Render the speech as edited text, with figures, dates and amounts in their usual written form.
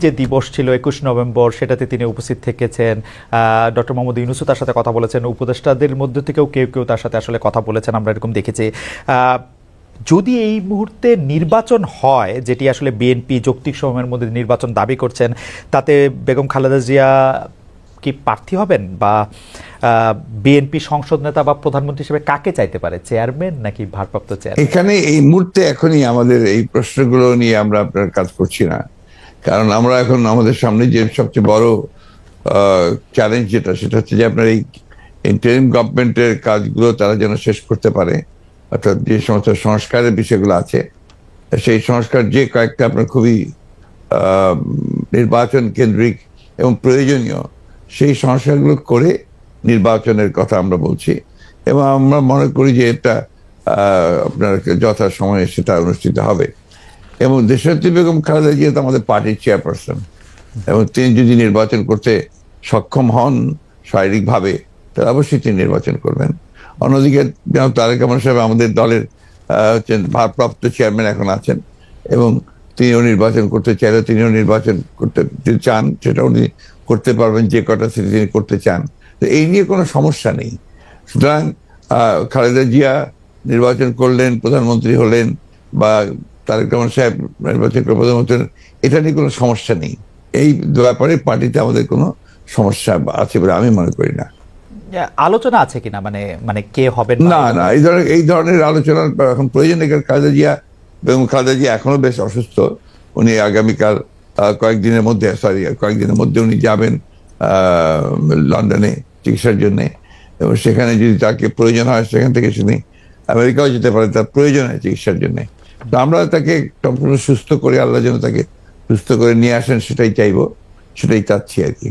যে দিবস ছিল ২১ নভেম্বর, সেটাতে তিনি উপস্থিত থেকেছেন। ডক্টর মোহাম্মদ ইউনূসও তার সাথে কথা বলেছেন, উপদেষ্টাদের মধ্যে থেকেও কেউ কেউ তার সাথে আসলে কথা বলেছেন, আমরা এরকম দেখেছি। যদি এই মুহূর্তে নির্বাচন হয়, যেটি আসলে বিএনপি যৌক্তিক সময়ের মধ্যে নির্বাচন দাবি করছেন, তাতে বেগম খালেদা জিয়া কি প্রার্থী হবেন, বা বিএনপি সংসদ নেতা বা প্রধানমন্ত্রী হিসেবে কাকে চাইতে পারে, চেয়ারম্যান নাকি ভারপ্রাপ্ত চেয়ারম্যান? এখানে এই মুহূর্তে এখনই আমাদের এই প্রশ্নগুলো নিয়ে আমরা আপনার কাজ করছি না, কারণ আমরা এখন আমাদের সামনে যে সবচেয়ে বড় চ্যালেঞ্জ সেটা হচ্ছে যে আপনার এই ইন্টারিম গভর্নমেন্টের কাজগুলো তারা যেন শেষ করতে পারে, অর্থাৎ যে সমস্ত সংস্কারের বিষয়গুলো আছে সেই সংস্কার যে কয়েকটা আপনার খুবই নির্বাচন কেন্দ্রিক এবং প্রয়োজনীয়, সেই সংস্কারগুলো করে নির্বাচনের কথা আমরা বলছি, এবং আমরা মনে করি যে এটা আপনার যথা সময়ে সেটা অনুষ্ঠিত হবে। এবং দেশনেত্রী বেগম খালেদা জিয়া তো আমাদের পার্টির চেয়ারপারসন, এবং তিনি যদি নির্বাচন করতে সক্ষম হন শারীরিকভাবে, তাহলে অবশ্যই তিনি নির্বাচন করবেন। অন্যদিকে যেমন তারেক রহমান সাহেব আমাদের দলের হচ্ছেন ভারপ্রাপ্ত চেয়ারম্যান এখন আছেন, এবং তিনিও নির্বাচন করতে চাইলে তিনিও নির্বাচন করতে চান, সেটা উনি করতে পারবেন যে কটা সিটি তিনি করতে চান। তো এই নিয়ে কোনো সমস্যা নেই। সুতরাং খালেদা জিয়া নির্বাচন করলেন, প্রধানমন্ত্রী হলেন, বা তারেক রহমান সাহেব নির্বাচন করে প্রধানমন্ত্রী, এটা নিয়ে কোনো সমস্যা নেই। এই ব্যাপারে পার্টিতে আমাদের কোনো সমস্যা আছে বলে আমি মনে করি না। আলোচনা আছে কিনা, মানে কে হবে না না, এই ধরনের আলোচনার এখন প্রয়োজন নেই। খালেদা জিয়া বেগম খালেদা জিয়া এখনো বেশ অসুস্থ। উনি আগামীকাল কয়েকদিনের মধ্যে উনি যাবেন লন্ডনে চিকিৎসার জন্য, এবং সেখানে যদি তাকে প্রয়োজন হয় সেখান থেকে তিনি আমেরিকাও যেতে পারে, তার প্রয়োজন হয় চিকিৎসার জন্য। তো আমরা তাকে সম্পূর্ণ সুস্থ করে, আল্লাহ যেন তাকে সুস্থ করে নিয়ে আসেন, সেটাই চাইবো, সেটাই চাচ্ছি আর কি।